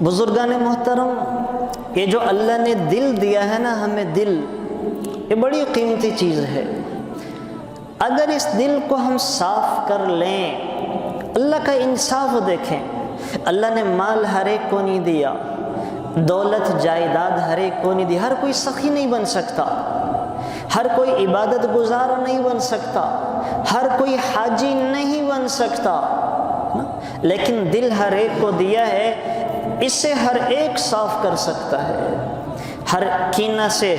بزرگان محترم، یہ جو اللہ نے دل دیا ہے نا ہمیں، دل یہ بڑی قیمتی چیز ہے۔ اگر اس دل کو ہم صاف کر لیں، اللہ کا انصاف دیکھیں، اللہ نے مال ہر ایک کو نہیں دیا، دولت جائیداد ہر ایک کو نہیں دی، ہر کوئی سخی نہیں بن سکتا، ہر کوئی عبادت گزار نہیں بن سکتا، ہر کوئی حاجی نہیں بن سکتا، لیکن دل ہر ایک کو دیا ہے، اسے ہر ایک صاف کر سکتا ہے۔ ہر کینہ سے،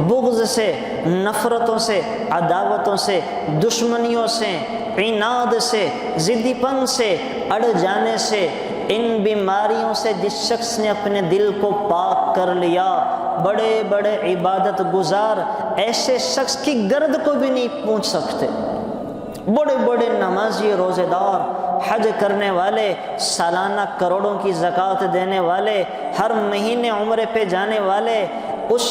بغض سے، نفرتوں سے، عداوتوں سے، دشمنیوں سے، عناد سے، ضدی پن سے، اڑ جانے سے، ان بیماریوں سے جس شخص نے اپنے دل کو پاک کر لیا، بڑے بڑے عبادت گزار ایسے شخص کی گرد کو بھی نہیں پہنچ سکتے، بڑے بڑے نمازی، روزے دار، حج کرنے والے، سالانہ کروڑوں کی زکوٰۃ دینے والے، ہر مہینے عمرے پہ جانے والے، اس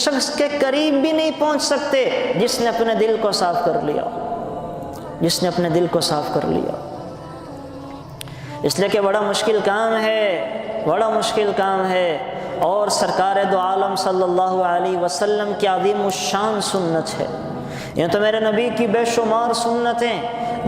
شخص کے قریب بھی نہیں پہنچ سکتے جس نے اپنے دل کو صاف کر لیا، جس نے اپنے دل کو صاف کر لیا۔ اس لیے کہ بڑا مشکل کام ہے، بڑا مشکل کام ہے، اور سرکار دو عالم صلی اللہ علیہ وسلم کی عظیم الشان سنت ہے۔ یہ تو میرے نبی کی بے شمار سنتیں،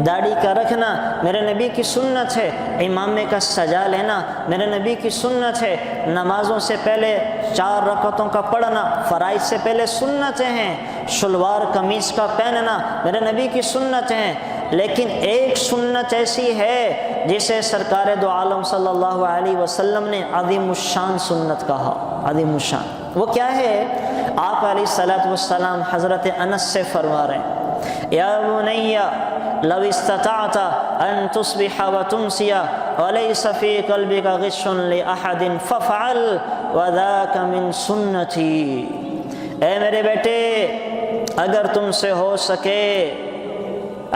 داڑھی کا رکھنا میرے نبی کی سنت ہے، امامے کا سجا لینا میرے نبی کی سنت ہے، نمازوں سے پہلے 4 رکعتوں کا پڑھنا فرائض سے پہلے سنتیں ہیں، شلوار قمیص کا پہننا میرے نبی کی سنت ہیں، لیکن ایک سنت ایسی ہے جسے سرکار دو عالم صلی اللہ علیہ وسلم نے عظیم الشان سنت کہا، عظیم الشان۔ وہ کیا ہے؟ آپ علیہ الصلوۃ والسلام حضرت انس سے فرما رہے ہیں، یا بنی لو استطعت ان تصبح وتمسی وليس في قلبك غش لاحد فافعل وذاك من سنتي۔ اے میرے بیٹے، اگر تم سے ہو سکے،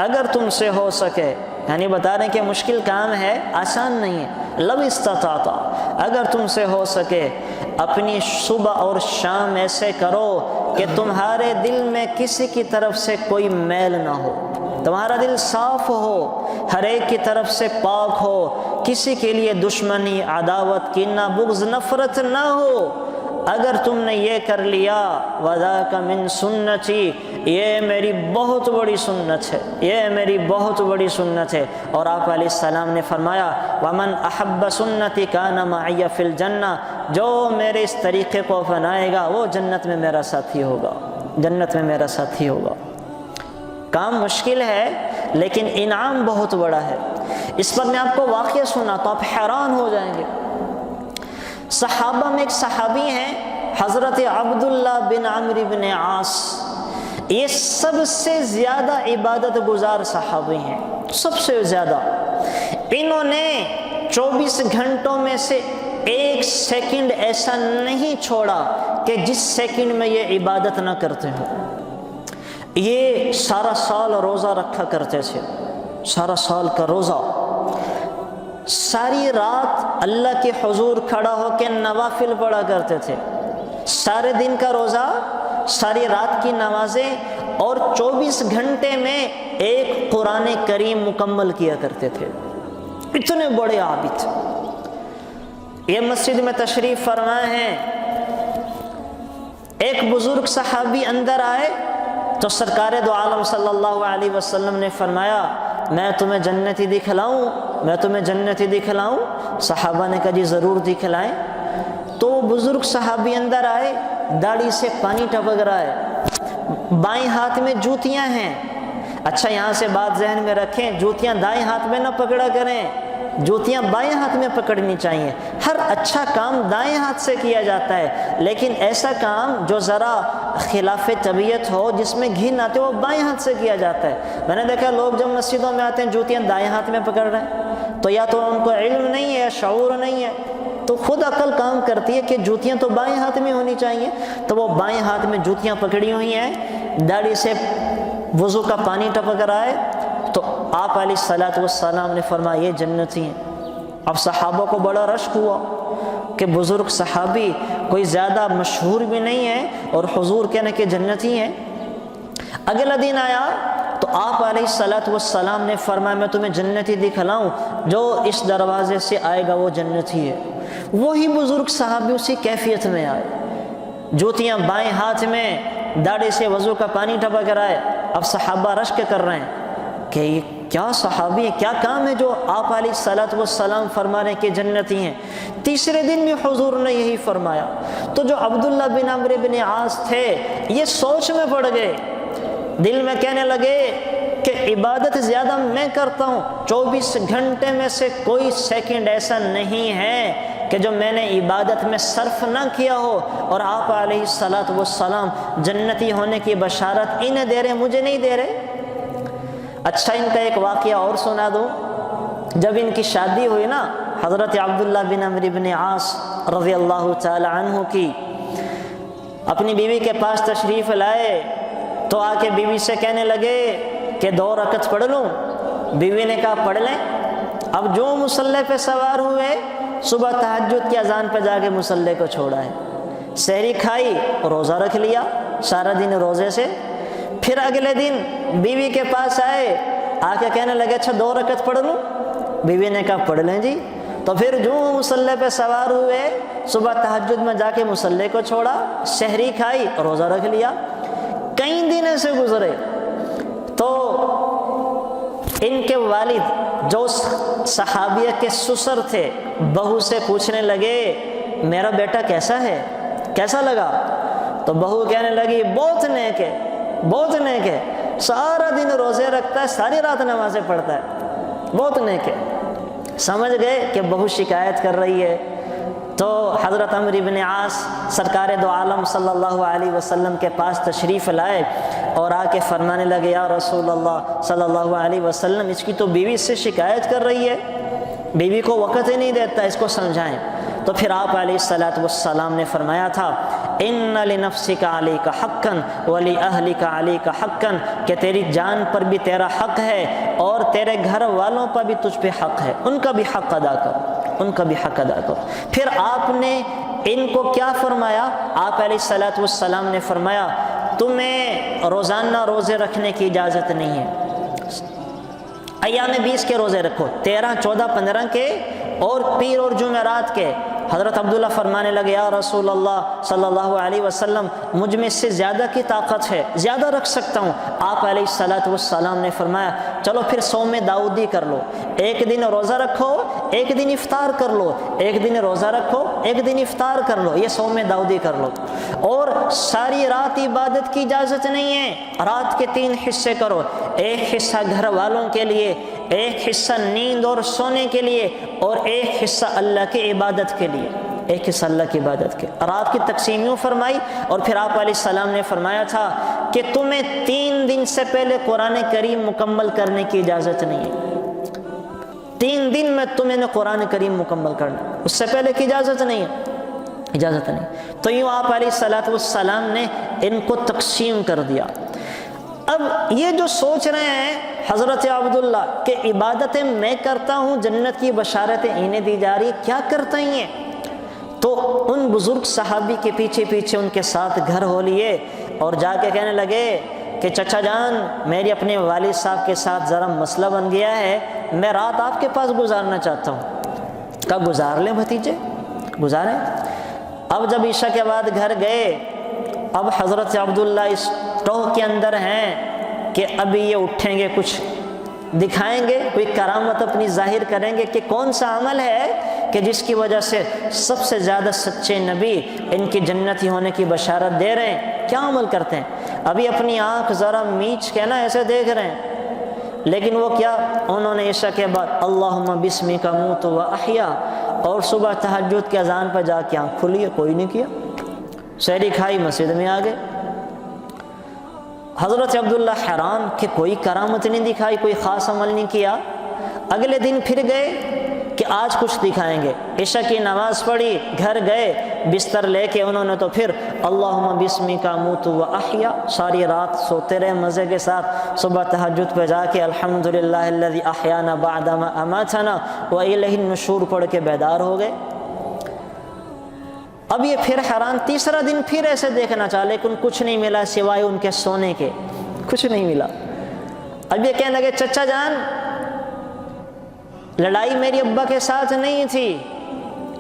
اگر تم سے ہو سکے، یعنی بتا رہے ہیں کہ مشکل کام ہے، آسان نہیں ہے، لو استطعت، اگر تم سے ہو سکے، اپنی صبح اور شام ایسے کرو کہ تمہارے دل میں کسی کی طرف سے کوئی میل نہ ہو، تمہارا دل صاف ہو، ہر ایک کی طرف سے پاک ہو، کسی کے لیے دشمنی، عداوت، کینہ، بغض، نفرت نہ ہو۔ اگر تم نے یہ کر لیا، وَذَاكَ مِن سُنَّتِي، یہ میری بہت بڑی سنت ہے، یہ میری بہت بڑی سنت ہے۔ اور آپ علیہ السلام نے فرمایا، وَمَنْ أَحَبَّ سُنَّتِي كَانَ مَعِيَ فِي الْجَنَّةِ، جو میرے اس طریقے کو اپنائے گا وہ جنت میں میرا ساتھی ہوگا، جنت میں میرا ساتھی ہوگا۔ کام مشکل ہے لیکن انعام بہت بڑا ہے۔ اس پر میں آپ کو واقعہ سنا تو آپ حیران ہو جائیں گے۔ صحابہ میں ایک صحابی ہیں حضرت عبداللہ بن عمرو بن عاص، یہ سب سے زیادہ عبادت گزار صحابی ہیں، سب سے زیادہ۔ انہوں نے 24 گھنٹوں میں سے 1 سیکنڈ ایسا نہیں چھوڑا کہ جس سیکنڈ میں یہ عبادت نہ کرتے ہو۔ یہ سارا سال روزہ رکھا کرتے تھے، سارا سال کا روزہ، ساری رات اللہ کے حضور کھڑا ہو کے نوافل پڑھا کرتے تھے، سارے دن کا روزہ، ساری رات کی نمازیں، اور 24 گھنٹے میں ایک قرآن کریم مکمل کیا کرتے تھے۔ اتنے بڑے عابد۔ یہ مسجد میں تشریف فرما ہیں، ایک بزرگ صحابی اندر آئے تو سرکار دو عالم صلی اللہ علیہ وسلم نے فرمایا، میں تمہیں جنتی دکھلاؤں، میں تمہیں جنتی دکھلاؤں؟ صحابہ نے کہا جی ضرور دکھلائیں۔ تو بزرگ صحابی اندر آئے، داڑھی سے پانی ٹپک رہا ہے، بائیں ہاتھ میں جوتیاں ہیں۔ اچھا یہاں سے بات ذہن میں رکھیں، جوتیاں دائیں ہاتھ میں نہ پکڑا کریں، جوتیاں بائیں ہاتھ میں پکڑنی چاہیے۔ ہر اچھا کام دائیں ہاتھ سے کیا جاتا ہے، لیکن ایسا کام جو ذرا خلاف طبیعت ہو، جس میں گھن آتے وہ بائیں ہاتھ سے کیا جاتا ہے۔ میں نے دیکھا لوگ جب مسجدوں میں آتے ہیں جوتیاں دائیں ہاتھ میں پکڑ رہے ہیں، تو یا تو ان کو علم نہیں ہے یا شعور نہیں ہے، تو خود عقل کام کرتی ہے کہ جوتیاں تو بائیں ہاتھ میں ہونی چاہیے، تو وہ بائیں ہاتھ میں جوتیاں پکڑی ہوئی ہیں، داڑھی سے وضو کا پانی ٹپک رہا ہے۔ تو آپ علیہ الصلوۃ والسلام نے فرمایا یہ جنتی ہیں۔ اب صحابہ کو بڑا رشک ہوا کہ بزرگ صحابی کوئی زیادہ مشہور بھی نہیں ہے اور حضور کہنے کہ جنتی ہیں۔ اگلا دن آیا تو آپ علیہ الصلوۃ والسلام نے فرمایا میں تمہیں جنتی دکھلاؤں، جو اس دروازے سے آئے گا وہ جنتی ہے۔ وہی بزرگ صحابی اسی کیفیت میں آئے، جوتیاں بائیں ہاتھ میں، داڑھی سے وضو کا پانی ٹپک رہا ہے۔ اب صحابہ رشک کر رہے ہیں کہ یہ کیا صحابی ہے، کیا کام ہے جو آپ علیہ الصلوۃ والسلام فرما رہے ہیں کہ جنتی ہیں۔ تیسرے دن بھی حضور نے یہی فرمایا۔ تو جو عبداللہ بن عمرو بن عاص تھے یہ سوچ میں پڑ گئے، دل میں کہنے لگے کہ عبادت زیادہ میں کرتا ہوں، 24 گھنٹے میں سے کوئی سیکنڈ ایسا نہیں ہے کہ جو میں نے عبادت میں صرف نہ کیا ہو، اور آپ علیہ الصلوۃ والسلام جنتی ہونے کی بشارت انہیں دے رہے، مجھے نہیں دے رہے۔ اچھا ان کا ایک واقعہ اور سنا دو۔ جب ان کی شادی ہوئی نا حضرت عبداللہ بن عمرو بن عاص رضی اللہ تعالی عنہ کی، اپنی بیوی کے پاس تشریف لائے تو آ کے بیوی سے کہنے لگے کہ 2 رکعت پڑھ لوں؟ بیوی نے کہا پڑھ لیں۔ اب جو مصلی پہ سوار ہوئے، صبح تہجد کی اذان پہ جا کے مصلی کو چھوڑا ہے، سحری کھائی، روزہ رکھ لیا سارا دن روزے سے۔ پھر اگلے دن بیوی کے پاس آئے، آ کے کہنے لگے اچھا 2 رکعت پڑھ لوں؟ بیوی نے کہا پڑھ لیں جی۔ تو پھر جو مصلی پہ سوار ہوئے، صبح تہجد میں جا کے مصلی کو چھوڑا، سحری کھائی، روزہ رکھ لیا۔ کئی دن ایسے گزرے تو ان کے والد جو صحابیہ کے سسر تھے، بہو سے پوچھنے لگے میرا بیٹا کیسا ہے، کیسا لگا؟ تو بہو کہنے لگی بہت نیک ہے، بہت نیک ہے، سارا دن روزے رکھتا ہے، ساری رات نمازیں پڑھتا ہے، بہت نیک ہے۔ سمجھ گئے کہ بہو شکایت کر رہی ہے، تو حضرت عمرو بن عاص سرکار دو عالم صلی اللہ علیہ وسلم کے پاس تشریف لائے اور آ کے فرمانے لگے یا رسول اللہ صلی اللہ علیہ وسلم، اس کی تو بیوی سے شکایت کر رہی ہے، بیوی کو وقت ہی نہیں دیتا، اس کو سمجھائیں۔ تو پھر آپ علیہ الصلوۃ والسلام نے فرمایا تھا ان لنفسک علیک حقا ولأہلک علیک حقا، کہ تیری جان پر بھی تیرا حق ہے اور تیرے گھر والوں پر بھی تجھ پہ حق ہے، ان کا بھی حق ادا کرو، ان کا بھی حق ادا کرو۔ پھر آپ نے ان کو کیا فرمایا؟ آپ علیہ الصلوۃ والسلام نے فرمایا تمہیں روزانہ روزے رکھنے کی اجازت نہیں ہے، ایام 20 کے روزے رکھو، 13، 14، 15 کے، اور پیر اور جمعرات کے۔ حضرت عبداللہ فرمانے لگے یا رسول اللہ صلی اللہ علیہ وسلم، مجھ میں اس سے زیادہ کی طاقت ہے، زیادہ رکھ سکتا ہوں۔ آپ علیہ الصلوۃ والسلام نے فرمایا چلو پھر صوم داؤدی کر لو، ایک دن روزہ رکھو، ایک دن افطار کر لو، ایک دن روزہ رکھو، ایک دن افطار کر لو، یہ صوم داؤدی کر لو۔ اور ساری رات عبادت کی اجازت نہیں ہے، رات کے 3 حصے کرو، ایک حصہ گھر والوں کے لیے، ایک حصہ نیند اور سونے کے لیے، اور ایک حصہ اللہ کی عبادت کے لیے، ایک حصہ اللہ کی عبادت کے۔ رات کی تقسیم یوں فرمائی، اور پھر آپ علیہ السلام نے فرمایا تھا کہ تمہیں 3 دن سے پہلے قرآن کریم مکمل کرنے کی اجازت نہیں ہے، 3 دن میں تمہیں نے قرآن کریم مکمل کرنا، اس سے پہلے کی اجازت نہیں ہے، اجازت نہیں۔ تو یوں آپ علیہ الصلوۃ والسلام نے ان کو تقسیم کر دیا۔ اب یہ جو سوچ رہے ہیں حضرت عبداللہ کہ عبادتیں میں کرتا ہوں، جنت کی بشارتیں انہیں دی جا رہی، کیا کرتا ہی ہیں؟ تو ان بزرگ صحابی کے پیچھے پیچھے ان کے ساتھ گھر ہو لیے اور جا کے کہنے لگے کہ چچا جان میری اپنے والد صاحب کے ساتھ ذرا مسئلہ بن گیا ہے، میں رات آپ کے پاس گزارنا چاہتا ہوں۔ کہا گزار لیں بھتیجے، گزاریں۔ اب جب عشاء کے بعد گھر گئے، اب حضرت عبداللہ اس ٹوہ کے اندر ہیں کہ ابھی یہ اٹھیں گے، کچھ دکھائیں گے، کوئی کرامت اپنی ظاہر کریں گے کہ کون سا عمل ہے کہ جس کی وجہ سے سب سے زیادہ سچے نبی ان کی جنتی ہونے کی بشارت دے رہے ہیں، کیا عمل کرتے ہیں؟ ابھی اپنی آنکھ ذرا میچ کے نا ایسے دیکھ رہے ہیں، لیکن وہ کیا؟ انہوں نے عشاء کے بعد اللہم بسمک اموت و احیا، اور صبح تہجد کے اذان پہ جا کے آنکھ کھلی ہے، کوئی نہیں کیا، سحری کھائی، مسجد میں آ گئے۔ حضرت عبداللہ حیران کہ کوئی کرامت نہیں دکھائی، کوئی خاص عمل نہیں کیا۔ اگلے دن پھر گئے کہ آج کچھ دکھائیں گے، عشاء کی نماز پڑھی، گھر گئے، بستر لے کے انہوں نے تو پھر اللہم بسمک اموت و احیا، ساری رات سوتے رہے مزے کے ساتھ، صبح تہجد پہ جا کے الحمدللہ الذی احیانا بعدما اماتنا والیہ النشور پڑھ کے بیدار ہو گئے۔ اب یہ پھر حیران، تیسرا دن پھر ایسے دیکھنا چاہ، لیکن کچھ نہیں ملا سوائے ان کے سونے کے، کچھ نہیں ملا۔ اب یہ کہنے لگے چچا جان لڑائی میری ابا کے ساتھ نہیں تھی،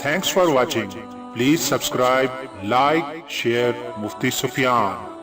Thanks for watching. Please subscribe, like, share Mufti Sufyan.